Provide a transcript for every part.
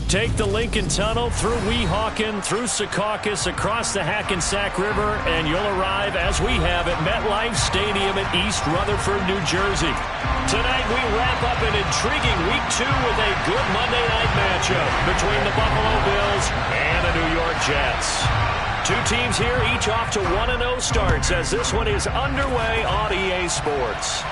Take the Lincoln Tunnel through Weehawken, through Secaucus, across the Hackensack River, and you'll arrive, as we have, at MetLife Stadium in East Rutherford, New Jersey. Tonight, we wrap up an intriguing Week 2 with a good Monday night matchup between the Buffalo Bills and the New York Jets. Two teams here, each off to 1-0 starts, as this one is underway on EA Sports.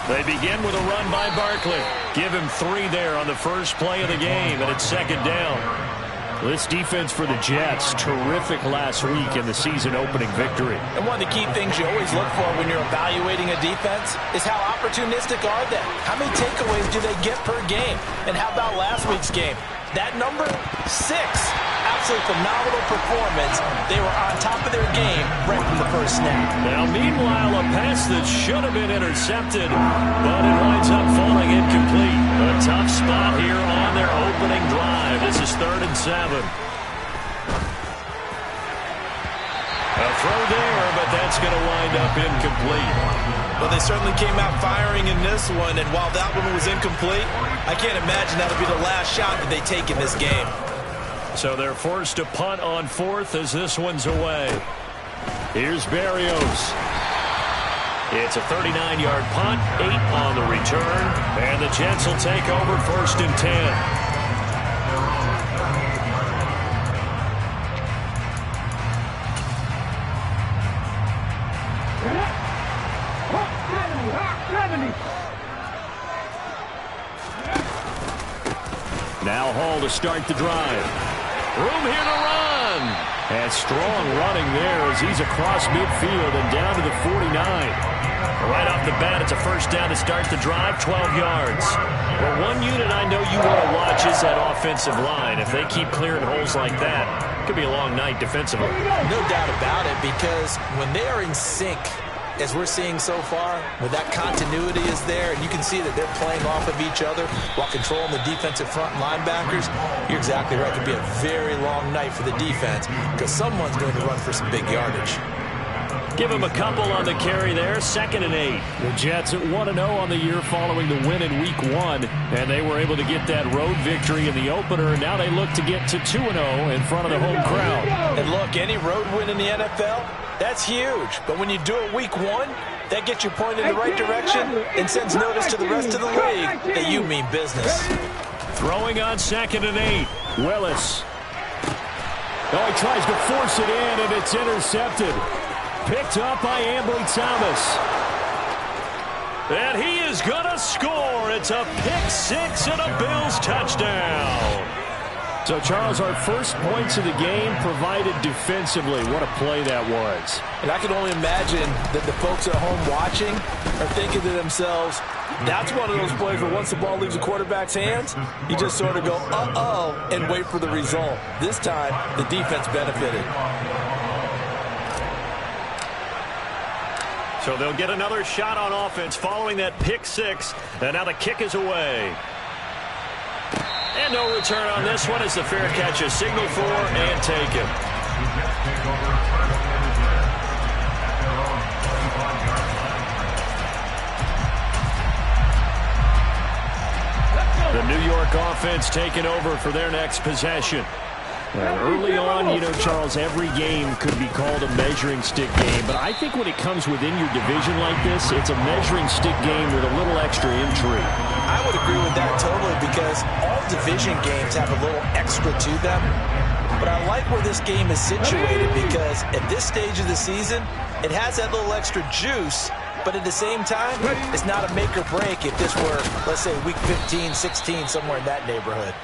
They begin with a run by Barkley. Give him 3 there on the first play of the game, and it's second down. This defense for the Jets, terrific last week in the season-opening victory. And one of the key things you always look for when you're evaluating a defense is how opportunistic are they? How many takeaways do they get per game? And how about last week's game? That number, 6. Absolutely phenomenal performance. They were on top of their game right from the first snap. Now, meanwhile, a pass that should have been intercepted, but it winds up falling incomplete. A tough spot here on their opening drive. This is 3rd and 7. A throw there, but that's going to wind up incomplete. Well, they certainly came out firing in this one, and while that one was incomplete, I can't imagine that'll be the last shot that they take in this game. So they're forced to punt on 4th as this one's away. Here's Berrios. It's a 39-yard punt, 8 on the return, and the Jets will take over 1st and 10. Now Hall to start the drive. Room here to run. And strong running there as he's across midfield and down to the 49. Right off the bat, it's a first down to start the drive, 12 yards. Well, one unit I know you want to watch is that offensive line. If they keep clearing holes like that, it could be a long night defensively. No doubt about it, because when they are in sync, as we're seeing so far, when that continuity is there, and you can see that they're playing off of each other while controlling the defensive front linebackers, you're exactly right. It could be a very long night for the defense because someone's going to run for some big yardage. Give him a couple on the carry there, 2nd and 8. The Jets at 1-0 on the year following the win in Week 1, and they were able to get that road victory in the opener, and now they look to get to 2-0 in front of the home crowd. And look, any road win in the NFL, that's huge. But when you do it Week 1, that gets you pointed in the right direction and sends notice to the rest of the league that you mean business. Throwing on 2nd and 8. Willis. Oh, he tries to force it in, and it's intercepted. Picked up by Ambly Thomas. And he is going to score. It's a pick 6 and a Bills touchdown. So, Charles, our first points of the game provided defensively. What a play that was. And I can only imagine that the folks at home watching are thinking to themselves, that's one of those plays where once the ball leaves the quarterback's hands, you just sort of go, uh-oh, and wait for the result. This time, the defense benefited. So they'll get another shot on offense following that pick 6, and now the kick is away. And no return on this one as the fair catch is signaled for and taken. The New York offense taking over for their next possession. And early on, you know, Charles, every game could be called a measuring stick game. But I think when it comes within your division like this, it's a measuring stick game with a little extra intrigue. I would agree with that totally because all division games have a little extra to them. But I like where this game is situated because at this stage of the season, it has that little extra juice, but at the same time, it's not a make or break if this were, let's say, week 15, 16, somewhere in that neighborhood.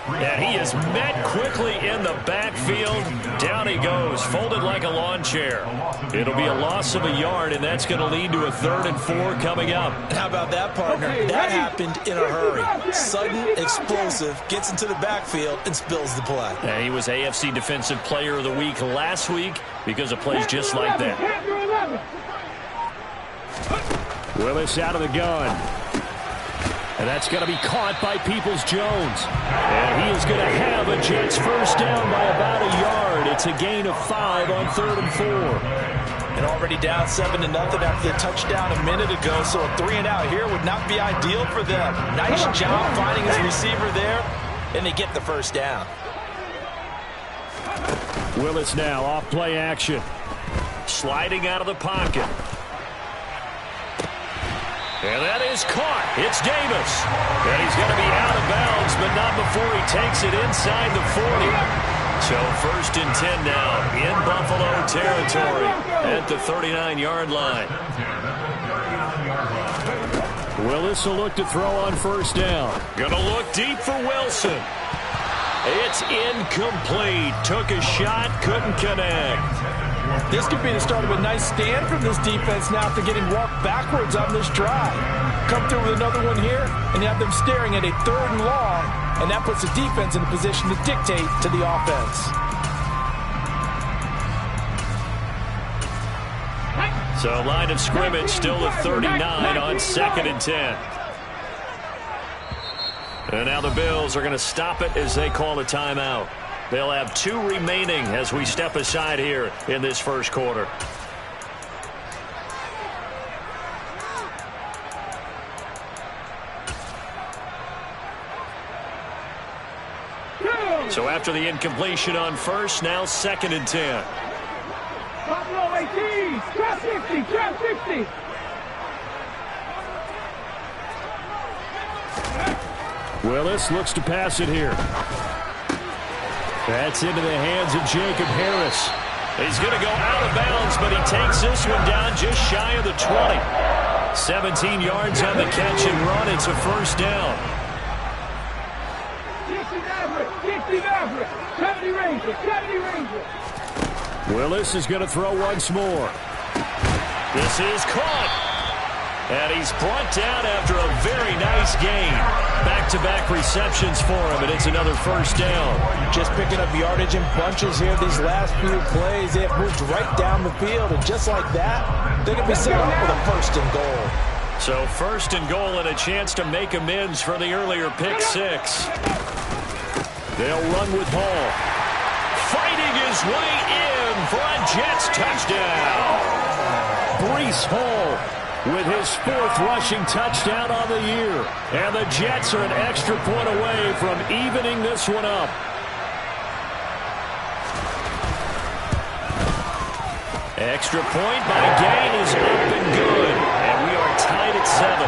And he is met quickly in the backfield. Down he goes, folded like a lawn chair. It'll be a loss of a yard, and that's going to lead to a 3rd and 4 coming up. How about that, partner? That happened in a hurry. Sudden, explosive, gets into the backfield, and spills the play. And he was AFC Defensive Player of the Week last week because of plays just like that. Willis out of the gun. And that's going to be caught by Peoples-Jones. And he is going to have a Jets first down by about a yard. It's a gain of 5 on 3rd and 4. And already down 7-0 after the touchdown a minute ago, so a 3-and-out here would not be ideal for them. Nice job finding his receiver there, and they get the first down. Willis now off play action. Sliding out of the pocket. And that is caught. It's Davis. And he's going to be out of bounds, but not before he takes it inside the 40. So 1st and 10 now in Buffalo territory at the 39-yard line. Willis will look to throw on first down. Going to look deep for Wilson. It's incomplete. Took a shot, couldn't connect. This could be the start of a nice stand from this defense now after getting walked backwards on this drive. Come through with another one here, and you have them staring at a 3rd and long, and that puts the defense in a position to dictate to the offense. So line of scrimmage still at 39 on 2nd and 10. And now the Bills are going to stop it as they call a timeout. They'll have 2 remaining as we step aside here in this first quarter. So after the incompletion on first, now 2nd and 10. Buffalo 18, trap 60, trap 60. Willis looks to pass it here. That's into the hands of Jacob Harris. He's going to go out of bounds, but he takes this one down just shy of the 20. 17 yards on the catch and run. It's a first down. 60 average, 70 Ranger, 70 Ranger. Willis is going to throw once more. This is caught. And he's brought down after a very nice gain. Back-to-back receptions for him, and it's another first down. Just picking up yardage in bunches here these last few plays. They have moved right down the field, and just like that, they can be set up with a 1st and goal. So 1st and goal and a chance to make amends for the earlier pick 6. They'll run with Hall. Fighting his way in for a Jets touchdown. Breece Hall with his 4th rushing touchdown on the year. And the Jets are an extra point away from evening this one up. Extra point by Gain is up and good. And we are tied at 7.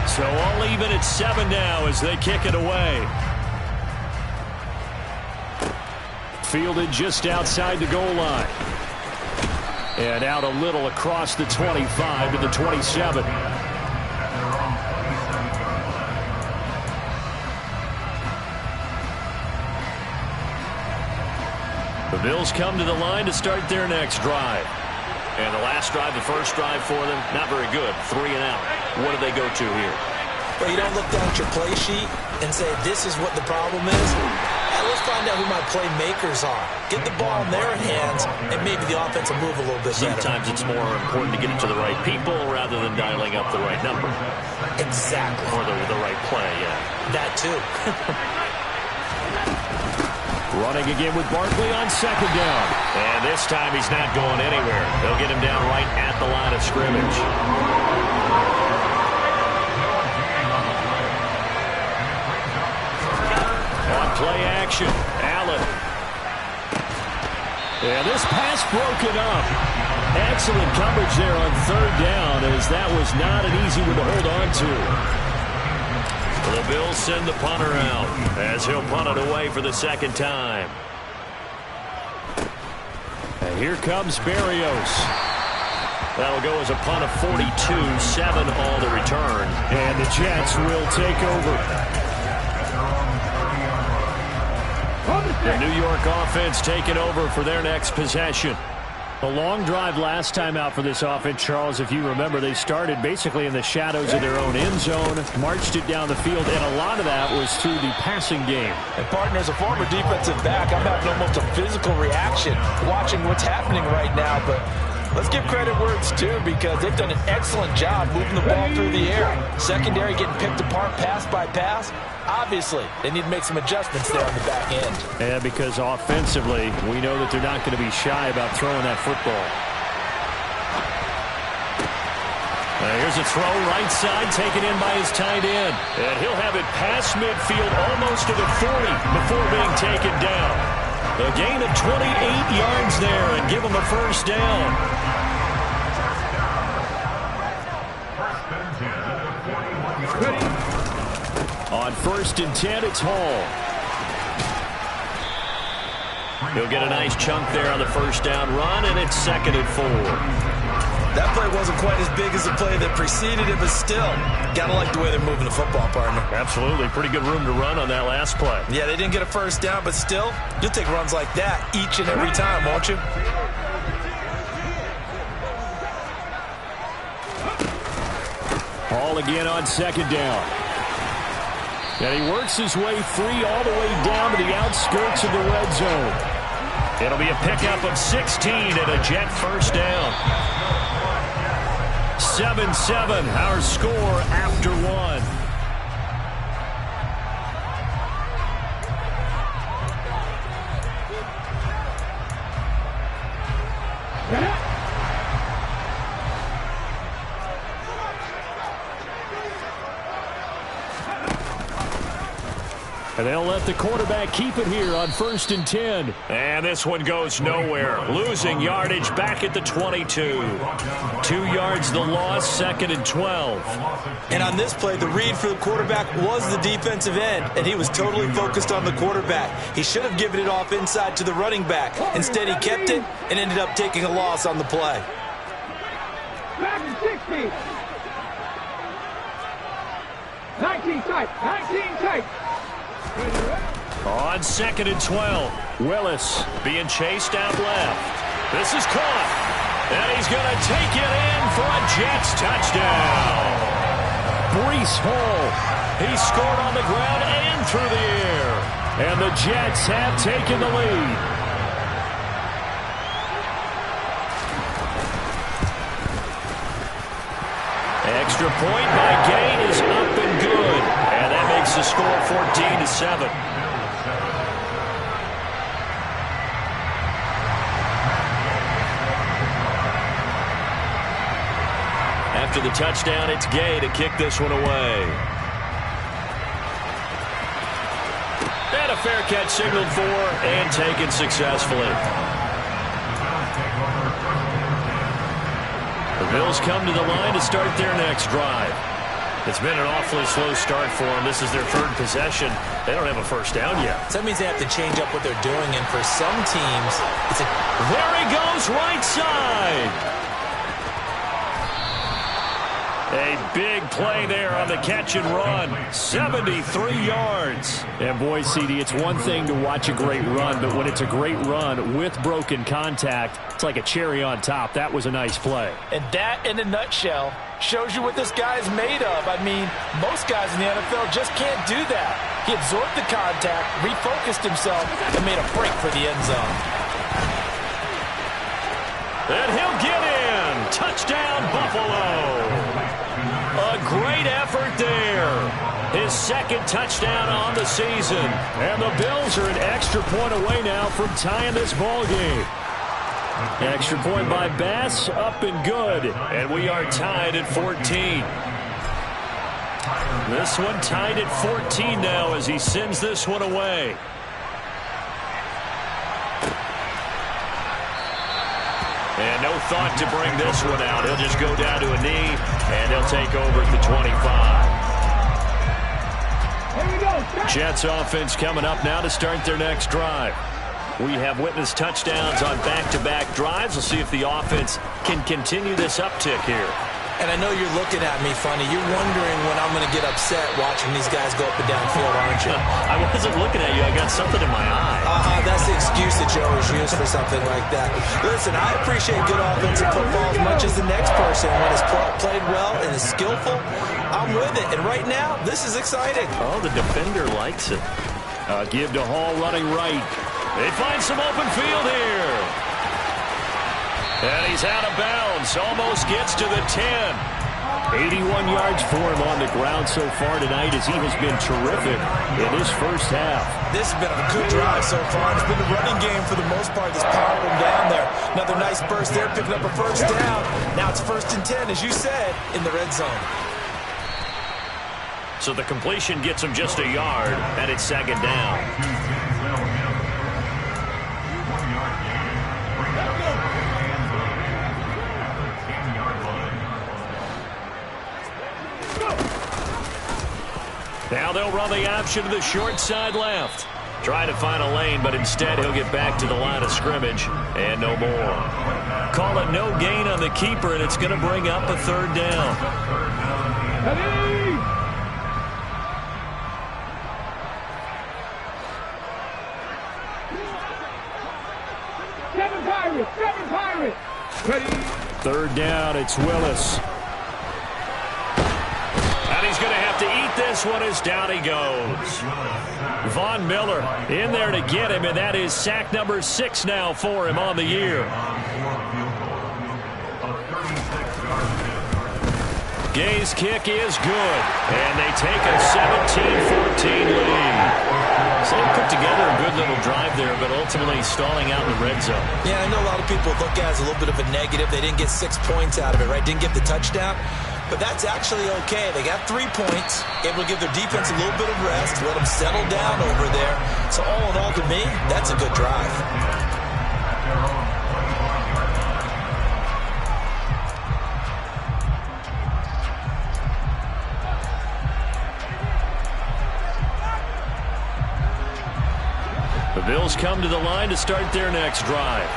So all even at 7 now as they kick it away. Fielded just outside the goal line. And out a little across the 25 to the 27. The Bills come to the line to start their next drive. And the last drive, the first drive for them, not very good. 3 and out. What do they go to here? Well, you don't look down at your play sheet and say, this is what the problem is. Let's find out who my playmakers are. Get the ball in their hands, and maybe the offense will move a little bit better. Sometimes it's more important to get it to the right people rather than dialing up the right number. Exactly. Or the right play, yeah. That too. Running again with Barkley on 2nd down. And this time he's not going anywhere. They'll get him down right at the line of scrimmage. Play action. Allen. And this pass broken up. Excellent coverage there on 3rd down, as that was not an easy one to hold on to. The Bills send the punter out as he'll punt it away for the second time. And here comes Berrios. That'll go as a punt of 42, 7 all the return. And the Jets will take over. The New York offense taking over for their next possession. A long drive last time out for this offense, Charles. If you remember, they started basically in the shadows of their own end zone, marched it down the field, and a lot of that was through the passing game. And, partner, as a former defensive back, I'm having almost a physical reaction watching what's happening right now. But let's give credit where it's due, because they've done an excellent job moving the ball through the air. Secondary getting picked apart pass by pass. Obviously, they need to make some adjustments there on the back end. Yeah, because offensively, we know that they're not going to be shy about throwing that football. Here's a throw right side, taken in by his tight end. And he'll have it past midfield, almost to the 40, before being taken down. A gain of 28 yards there, and give him a first down. On 1st and 10, it's Hall. He'll get a nice chunk there on the first down run, and it's 2nd and 4. That play wasn't quite as big as the play that preceded it, but still, got to like the way they're moving the football, partner. Absolutely. Pretty good room to run on that last play. Yeah, they didn't get a first down, but still, you'll take runs like that each and every time, won't you? Hall again on 2nd down. And he works his way free all the way down to the outskirts of the red zone. It'll be a pickup of 16 and a Jet first down. 7-7, our score after 1. And they'll let the quarterback keep it here on 1st and 10. And this one goes nowhere. Losing yardage back at the 22. 2 yards the loss, 2nd and 12. And on this play, the read for the quarterback was the defensive end, and he was totally focused on the quarterback. He should have given it off inside to the running back. Instead, he kept it and ended up taking a loss on the play. Back to 60. 19 tight. 19 tight. On 2nd and 12, Willis being chased out left. This is caught, and he's going to take it in for a Jets touchdown. Breece Hall, he scored on the ground and through the air, and the Jets have taken the lead. Extra point by Gain is up and good. And that makes the score 14-7. After the touchdown, it's Gay to kick this one away. And a fair catch signaled for and taken successfully. The Bills come to the line to start their next drive. It's been an awfully slow start for them. This is their 3rd possession. They don't have a first down yet. So that means they have to change up what they're doing, and for some teams, it's a... There he goes, right side. A big play there on the catch and run. 73 yards. And boy, CD, it's one thing to watch a great run, but when it's a great run with broken contact, it's like a cherry on top. That was a nice play. And that, in a nutshell, shows you what this guy is made of. I mean, most guys in the NFL just can't do that. He absorbed the contact, refocused himself, and made a break for the end zone. And he'll get in. Touchdown, Buffalo. A great effort there. His 2nd touchdown on the season. And the Bills are an extra point away now from tying this ball game. Extra point by Bass, up and good. And we are tied at 14. This one tied at 14 now as he sends this one away. And no thought to bring this one out. He'll just go down to a knee, and he'll take over at the 25. Jets offense coming up now to start their next drive. We have witnessed touchdowns on back-to-back drives. We'll see if the offense can continue this uptick here. And I know you're looking at me funny. You're wondering when I'm going to get upset watching these guys go up and down field, aren't you? I wasn't looking at you. I got something in my eye. That's the excuse that you always use for something like that. Listen, I appreciate good offensive football as much as the next person. When it's played well and is skillful, I'm with it. And right now, this is exciting. Oh, the defender likes it. Give to Hall running right. They find some open field here. And he's out of bounds. Almost gets to the 10. 81 yards for him on the ground so far tonight as he has been terrific in his first half. This has been a good drive so far. It's been the running game for the most part that's powered him down there. Another nice burst there, picking up a first down. Now it's 1st and 10, as you said, in the red zone. So the completion gets him just a yard, and it's 2nd down. Now they'll run the option to the short side left. Try to find a lane, but instead he'll get back to the line of scrimmage and no more. Call it no gain on the keeper, and it's going to bring up a 3rd down. Seven Pirates. Ready. 3rd down, it's Willis. And he's going to have to eat this one as down he goes. Von Miller in there to get him, and that is sack number 6 now for him on the year. Gay's kick is good, and they take a 17-14 lead. So they put together a good little drive there, but ultimately stalling out in the red zone. Yeah, I know a lot of people look at it as a little bit of a negative. They didn't get 6 points out of it, right? Didn't get the touchdown. But that's actually okay. They got 3 points, able to give their defense a little bit of rest, let them settle down over there. So all in all, to me, that's a good drive. The Bills come to the line to start their next drive.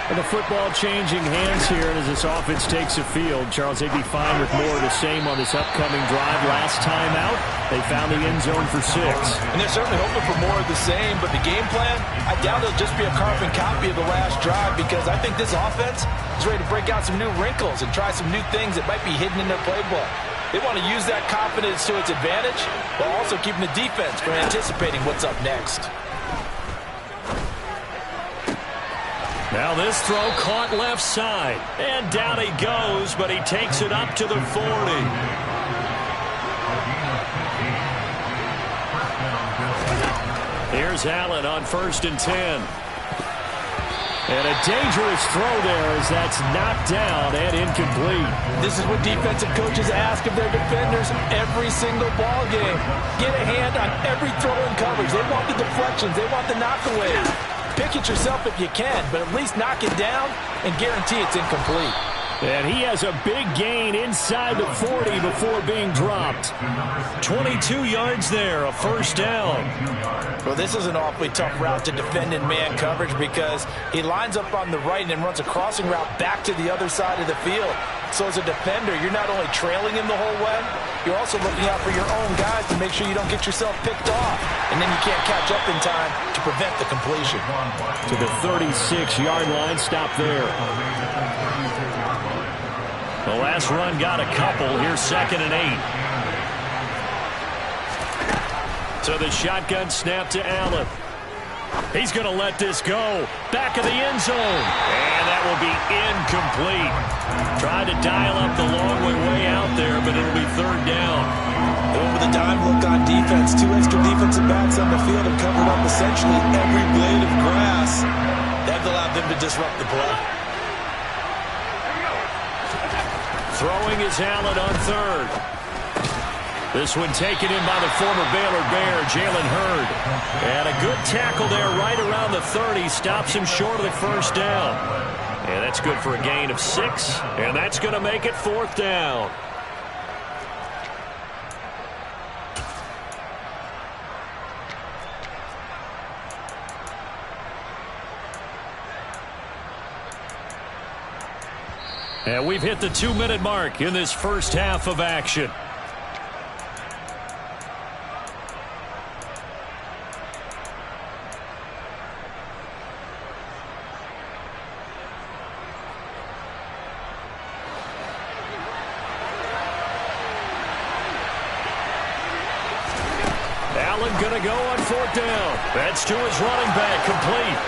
And the football changing hands here, and as this offense takes the field, Charles, they'd be fine with more of the same on this upcoming drive. Last time out, they found the end zone for 6. And they're certainly hoping for more of the same, but the game plan, I doubt it'll just be a carbon copy of the last drive, because I think this offense is ready to break out some new wrinkles and try some new things that might be hidden in their playbook. They want to use that confidence to its advantage, while also keeping the defense from anticipating what's up next. Now this throw caught left side. And down he goes, but he takes it up to the 40. Here's Allen on 1st and 10. And a dangerous throw there as that's knocked down and incomplete. This is what defensive coaches ask of their defenders every single ball game. Get a hand on every throw in coverage. They want the deflections. They want the knockaways. Pick it yourself if you can, but at least knock it down and guarantee it's incomplete. And he has a big gain inside the 40 before being dropped. 22 yards there, a 1st down. Well, this is an awfully tough route to defend in man coverage because he lines up on the right and then runs a crossing route back to the other side of the field. So as a defender, you're not only trailing him the whole way, you're also looking out for your own guys to make sure you don't get yourself picked off. And then you can't catch up in time to prevent the completion. To the 36-yard line, stop there. The last run got a couple. Here's 2nd and 8. So the shotgun snap to Allen. He's going to let this go. Back of the end zone. And that will be incomplete. Tried to dial up the long way out there, but it'll be 3rd down. And with a dime look on defense, 2 extra defensive backs on the field and covered up essentially every blade of grass. That allowed them to disrupt the play. Throwing is Allen on 3rd. This one taken in by the former Baylor Bear, Jalen Hurd. And a good tackle there right around the 30. Stops him short of the 1st down. And that's good for a gain of 6. And that's going to make it 4th down. And we've hit the 2-minute mark in this first half of action. Allen going to go on 4th down. That's to his running back, complete.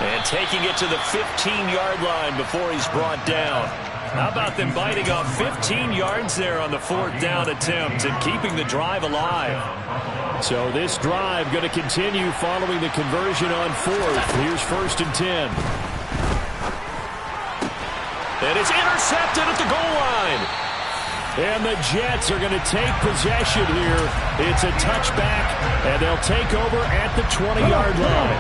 And taking it to the 15-yard line before he's brought down. How about them biting off 15 yards there on the 4th down attempt and keeping the drive alive? So this drive going to continue following the conversion on 4th. Here's 1st and 10. And it's intercepted at the goal line. And the Jets are going to take possession here. It's a touchback, and they'll take over at the 20-yard line.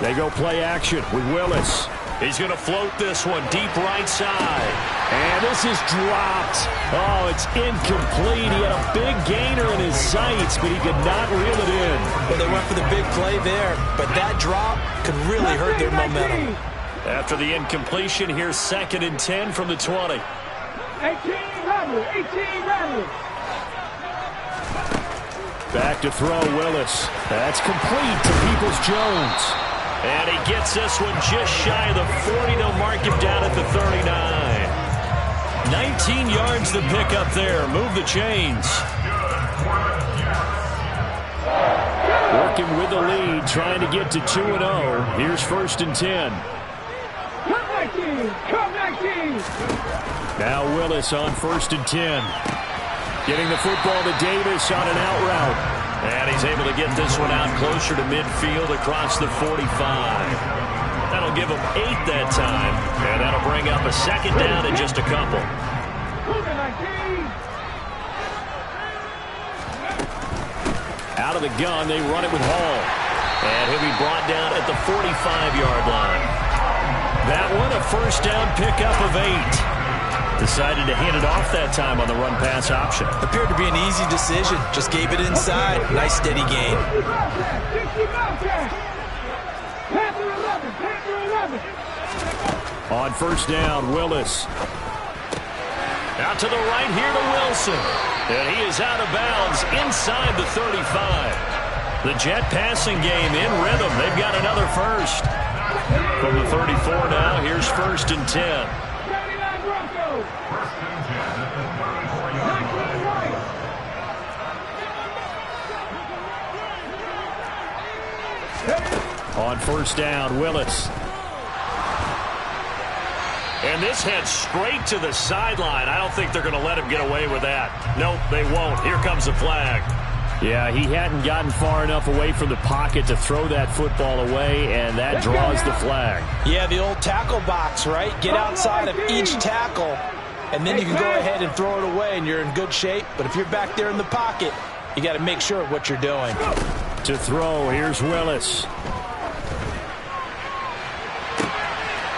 They go play action with Willis. He's going to float this one deep right side. And this is dropped. Oh, it's incomplete. He had a big gainer in his sights, but he could not reel it in. Well, they went for the big play there, but that drop could really hurt their momentum. After the incompletion, here's 2nd and 10 from the 20. 18 Rebel. Back to throw, Willis. That's complete to Peoples-Jones. And he gets this one just shy of the 40. They'll mark him down at the 39. 19 yards to pick up there. Move the chains. Working with the lead, trying to get to 2-0. Here's 1st and 10. Come back, team. Now Willis on 1st and 10. Getting the football to Davis on an out route. And he's able to get this one out closer to midfield across the 45. That'll give him 8 that time. And that'll bring up a 2nd down and just a couple. Out of the gun, they run it with Hall. And he'll be brought down at the 45-yard line. That one, a 1st down pickup of 8. Decided to hand it off that time on the run-pass option. Appeared to be an easy decision. Just gave it inside. Nice steady gain. On 1st down, Willis. Out to the right here to Wilson. And he is out of bounds inside the 35. The Jet passing game in rhythm. They've got another 1st. From the 34 now, here's 1st and 10. On 1st down, Willis. And this heads straight to the sideline. I don't think they're going to let him get away with that. Nope, they won't. Here comes the flag. Yeah, he hadn't gotten far enough away from the pocket to throw that football away, and that draws the flag. Yeah, the old tackle box, right? Get outside of each tackle, and then you can go ahead and throw it away, and you're in good shape. But if you're back there in the pocket, you got to make sure of what you're doing. To throw, here's Willis.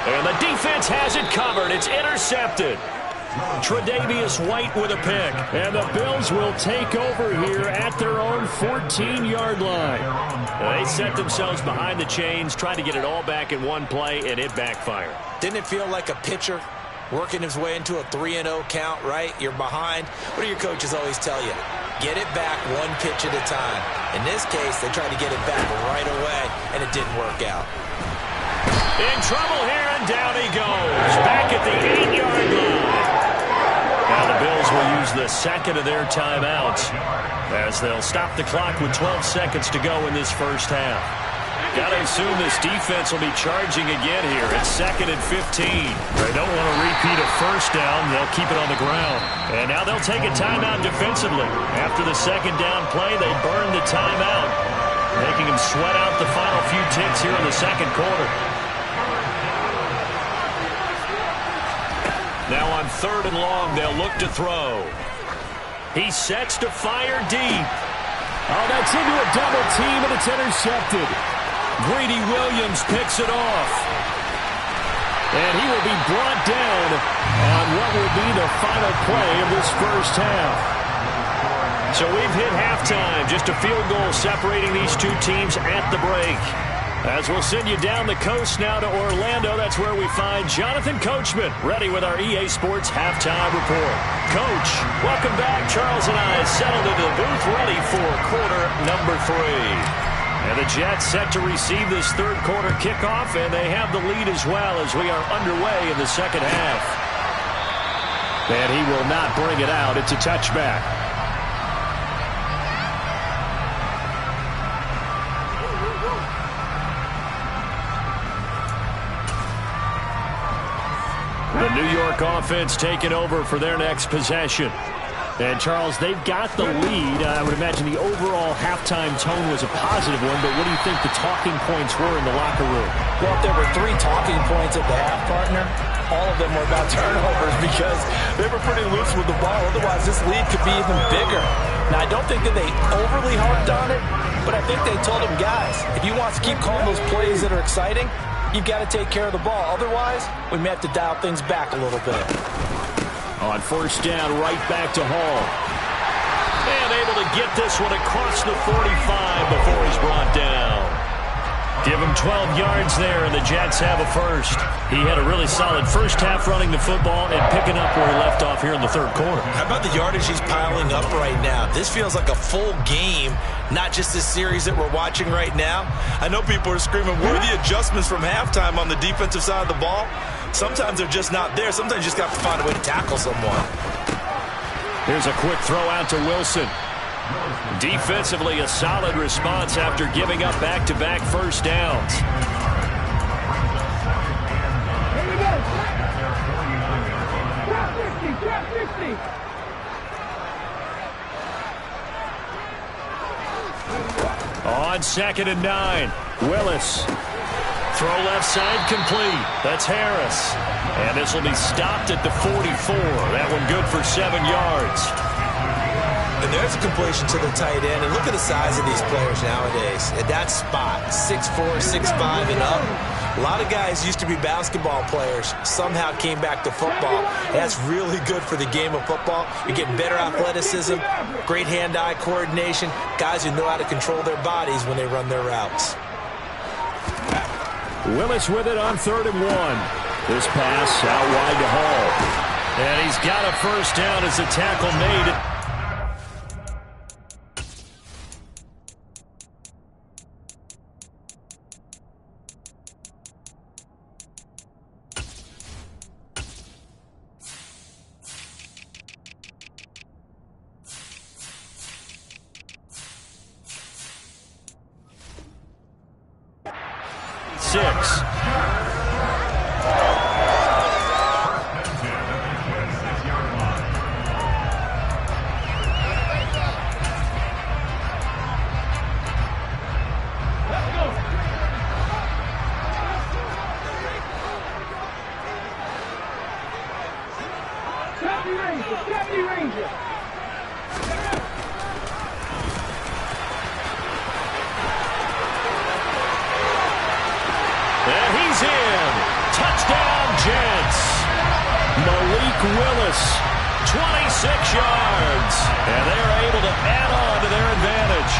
And the defense has it covered. It's intercepted. Tre'Davious White with a pick. And the Bills will take over here at their own 14-yard line. They set themselves behind the chains, trying to get it all back in one play, and it backfired. Didn't it feel like a pitcher working his way into a 3-0 count, right? You're behind. What do your coaches always tell you? Get it back one pitch at a time. In this case, they tried to get it back right away, and it didn't work out. In trouble here, and down he goes. Back at the 8-yard line. Now the Bills will use the 2nd of their timeouts as they'll stop the clock with 12 seconds to go in this first half. Got to assume this defense will be charging again here. It's 2nd and 15. They don't want to repeat a 1st down. They'll keep it on the ground. And now they'll take a timeout defensively. After the 2nd down play, they burn the timeout, making them sweat out the final few ticks here in the 2nd quarter. Now on 3rd and long, they'll look to throw. He sets to fire deep. Oh, that's into a double team, and it's intercepted. Greedy Williams picks it off. And he will be brought down on what will be the final play of this first half. So we've hit halftime. Just a field goal separating these two teams at the break. As we'll send you down the coast now to Orlando, that's where we find Jonathan Coachman, ready with our EA Sports Halftime Report. Coach, welcome back. Charles and I settled into the booth, ready for quarter number 3. And the Jets set to receive this third quarter kickoff, and they have the lead as well as we are underway in the second half. And he will not bring it out. It's a touchback. The New York offense taking over for their next possession. And, Charles, they've got the lead. I would imagine the overall halftime tone was a positive one, but what do you think the talking points were in the locker room? Well, if there were 3 talking points at the half, partner, all of them were about turnovers because they were pretty loose with the ball. Otherwise, this lead could be even bigger. Now, I don't think that they overly harped on it, but I think they told them, guys, if you want to keep calling those plays that are exciting, you've got to take care of the ball. Otherwise, we may have to dial things back a little bit. On first down, right back to Hall. And able to get this one across the 45 before he's brought down. Give him 12 yards there, and the Jets have a first. He had a really solid first half running the football and picking up where he left off here in the third quarter. How about the yardage he's piling up right now? This feels like a full game, not just this series that we're watching right now. I know people are screaming, where are the adjustments from halftime on the defensive side of the ball? Sometimes they're just not there. Sometimes you just got to find a way to tackle someone. Here's a quick throw out to Wilson. Defensively, a solid response after giving up back-to-back first downs. Here we go. Drop 50. On 2nd and 9, Willis. Throw left side complete. That's Harris. And this will be stopped at the 44. That one good for 7 yards. And there's a completion to the tight end. And look at the size of these players nowadays. At that spot, 6'4", 6'5", and up. A lot of guys used to be basketball players, somehow came back to football. That's really good for the game of football. You're getting better athleticism, great hand-eye coordination, guys who know how to control their bodies when they run their routes. Willis with it on 3rd and 1. This pass out wide to Hall. And he's got a first down as the tackle made. Willis, 26 yards, and they're able to add on to their advantage.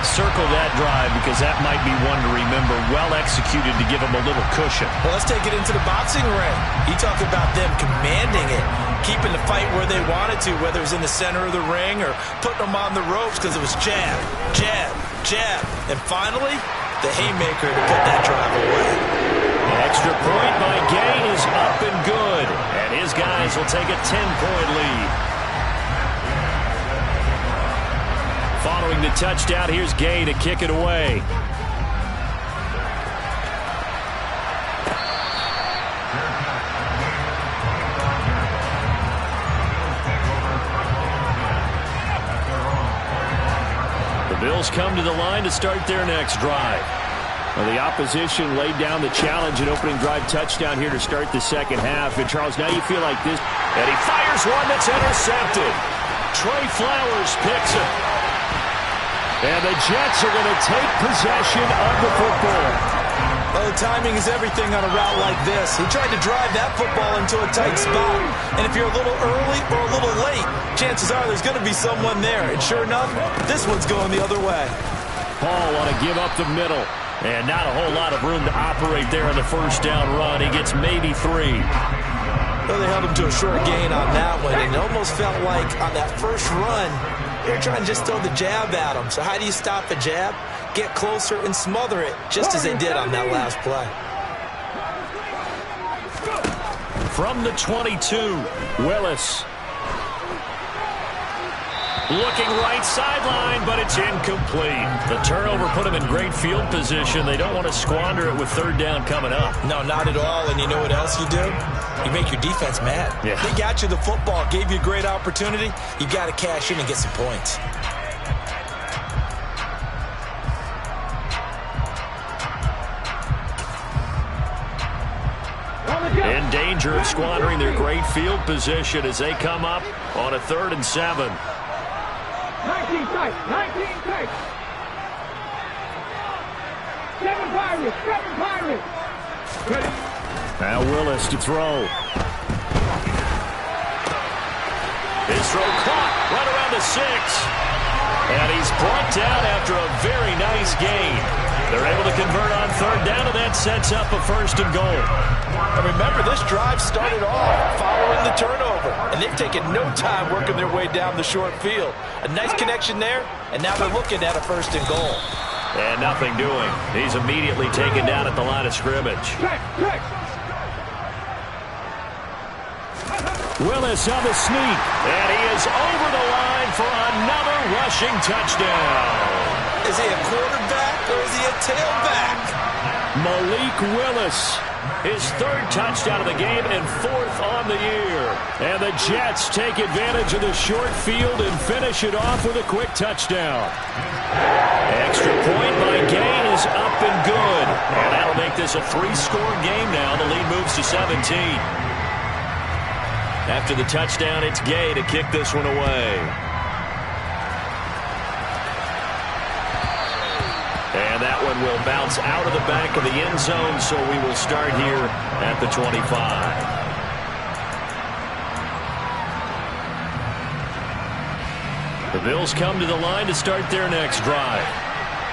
Circle that drive because that might be one to remember. Well executed to give them a little cushion. Well, let's take it into the boxing ring. You talk about them commanding it, keeping the fight where they wanted to, whether it was in the center of the ring or putting them on the ropes because it was jab, jab, jab. And finally, the haymaker to put that drive away. Extra point by Gay is up and good. And his guys will take a 10-point lead. Following the touchdown, here's Gay to kick it away. The Bills come to the line to start their next drive. Well, the opposition laid down the challenge and opening drive touchdown here to start the second half. And, Charles, now you feel like this. And he fires one that's intercepted. Trey Flowers picks it. And the Jets are going to take possession of the football. Well, the timing is everything on a route like this. He tried to drive that football into a tight spot. And if you're a little early or a little late, chances are there's going to be someone there. And sure enough, this one's going the other way. Paul want to give up the middle. And not a whole lot of room to operate there on the first down run. He gets maybe 3. Well, they held him to a short gain on that one, and it almost felt like on that first run, they were trying to just throw the jab at him. So how do you stop a jab? Get closer and smother it, just as they did on that last play. From the 22, Willis. Looking right sideline, but it's incomplete. The turnover put him in great field position. They don't want to squander it with third down coming up. No, not at all. And you know what else you do? You make your defense mad. Yeah. They got you the football, gave you a great opportunity. You got to cash in and get some points. In danger of squandering their great field position as they come up on a 3rd and 7. 19 tight, 19 tight. 7 Pirates, 7 Pirates. Ready? Now Willis to throw. His throw caught right around the 6. And he's brought down after a very nice gain. They're able to convert on 3rd down, and that sets up a 1st and goal. And remember, this drive started off following the turnover, and they've taken no time working their way down the short field. A nice connection there, and now they're looking at a 1st and goal. And nothing doing. He's immediately taken down at the line of scrimmage. Willis on the sneak, and he is over the line for another rushing touchdown. Is he a quarterback or is he a tailback? Malik Willis, his 3rd touchdown of the game and 4th on the year. And the Jets take advantage of the short field and finish it off with a quick touchdown. Extra point by Gay is up and good. And that'll make this a 3-score game now. The lead moves to 17. After the touchdown, it's Gay to kick this one away. And that one will bounce out of the back of the end zone, so we will start here at the 25. The Bills come to the line to start their next drive.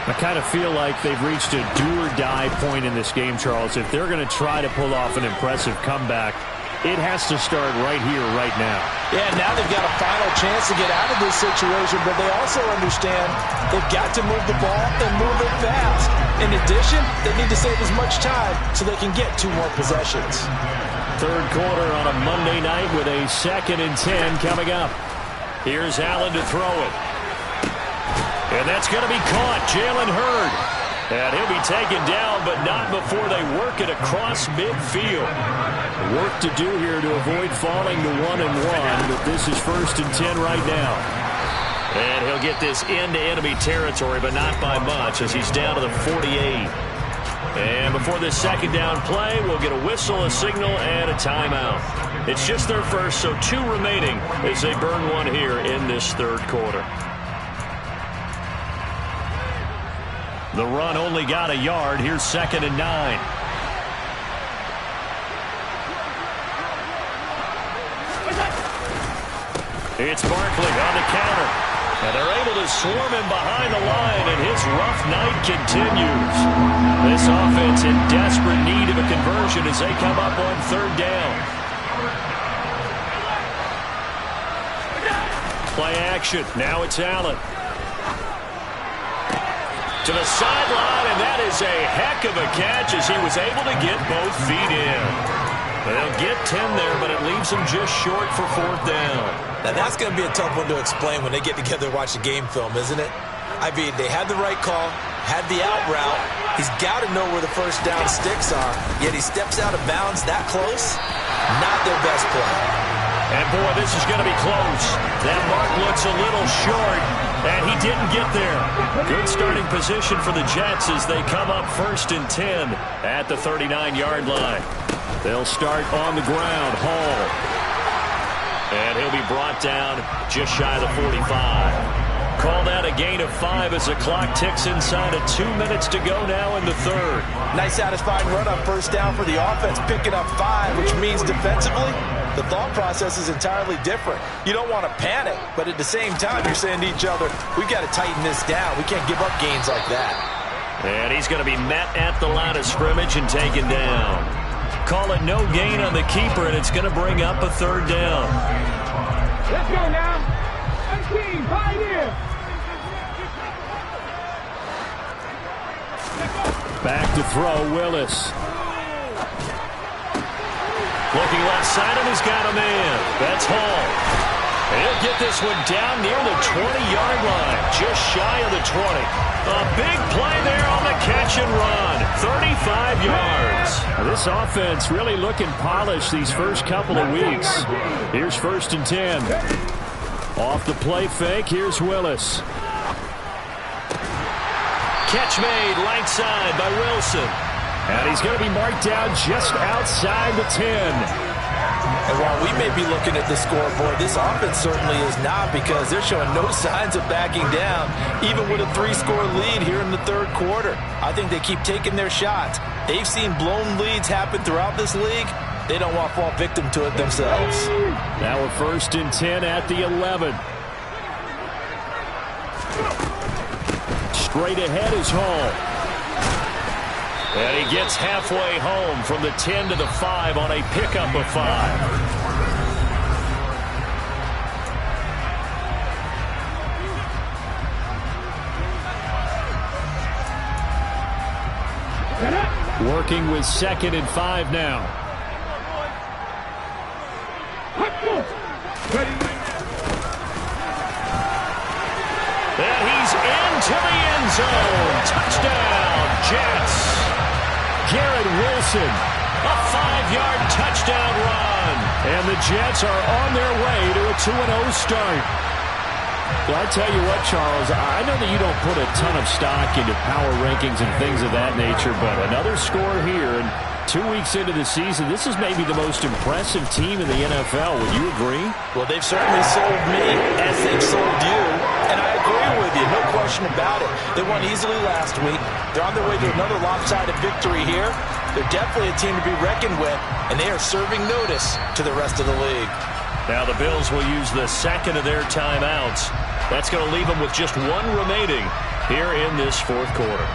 I kind of feel like they've reached a do-or-die point in this game, Charles. If they're going to try to pull off an impressive comeback, it has to start right here, right now. Yeah, now they've got a final chance to get out of this situation, but they also understand they've got to move the ball and move it fast. In addition, they need to save as much time so they can get 2 more possessions. 3rd quarter on a Monday night with a 2nd and 10 coming up. Here's Allen to throw it. And that's going to be caught. Jalen Hurd. And he'll be taken down, but not before they work it across midfield. Work to do here to avoid falling to 1-1, but this is 1st and 10 right now. And he'll get this into enemy territory, but not by much, as he's down to the 48. And before this 2nd down play, we'll get a whistle, a signal, and a timeout. It's just their first, so 2 remaining as they burn one here in this 3rd quarter. The run only got a yard. Here's 2nd and 9. It's Barkley on the counter. And they're able to swarm him behind the line, and his rough night continues. This offense in desperate need of a conversion as they come up on 3rd down. Play action. Now it's Allen. To the sideline, and that is a heck of a catch as he was able to get both feet in. They'll get 10 there, but it leaves them just short for 4th down. Now, that's going to be a tough one to explain when they get together and watch the game film, isn't it? I mean, they had the right call, had the out route. He's got to know where the 1st down sticks are, yet he steps out of bounds that close. Not their best play. And, boy, this is going to be close. That mark looks a little short, and he didn't get there. Good starting position for the Jets as they come up 1st and 10 at the 39-yard line. They'll start on the ground. Hall. And he'll be brought down just shy of the 45. Call that a gain of 5 as the clock ticks inside of 2 minutes to go now in the 3rd. Nice satisfying run on 1st down for the offense, picking up 5, which means defensively, the thought process is entirely different. You don't want to panic, but at the same time, you're saying to each other, we've got to tighten this down. We can't give up gains like that. And he's going to be met at the line of scrimmage and taken down. Call it no gain on the keeper, and it's going to bring up a third down. Let's go now. 18, Pioneer. Back to throw, Willis. Looking left side, and he's got a man. That's Hall. He'll get this one down near the 20-yard line, just shy of the 20. A big play there on the catch and run. 35 yards. This offense really looking polished these first couple of weeks. Here's 1st and 10. Off the play fake, here's Willis. Catch made, right side by Wilson. And he's going to be marked down just outside the 10. And while we may be looking at the scoreboard, this offense certainly is not, because they're showing no signs of backing down, even with a 3-score lead here in the third quarter. I think they keep taking their shots. They've seen blown leads happen throughout this league. They don't want to fall victim to it themselves. Now a 1st and 10 at the 11. Straight ahead is Hall. And he gets halfway home from the 10 to the 5 on a pickup of 5. Working with 2nd and 5 now. And he's into the end zone. Touchdown, Jets. Garrett Wilson, a 5-yard touchdown run. And the Jets are on their way to a 2-0 start. Well, I tell you what, Charles, I know that you don't put a ton of stock into power rankings and things of that nature, but another score here, and 2 weeks into the season, this is maybe the most impressive team in the NFL. Would you agree? Well, they've certainly sold me as they've sold you, and I agree with you, no question about it. They won easily last week. They're on their way to another lopsided victory here. They're definitely a team to be reckoned with, and they are serving notice to the rest of the league. Now the Bills will use the second of their timeouts. That's going to leave them with just one remaining here in this fourth quarter.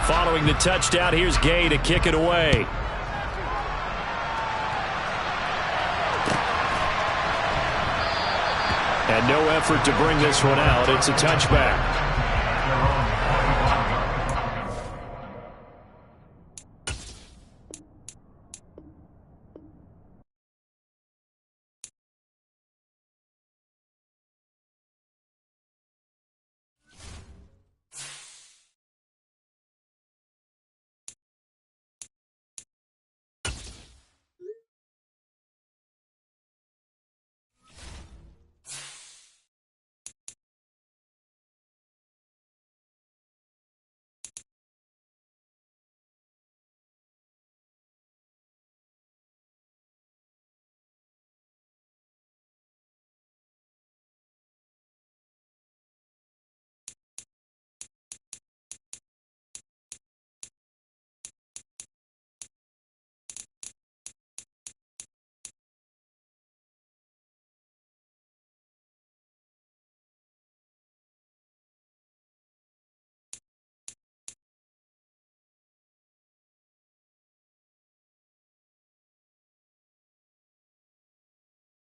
Following the touchdown, here's Gay to kick it away. And no effort to bring this one out. It's a touchback.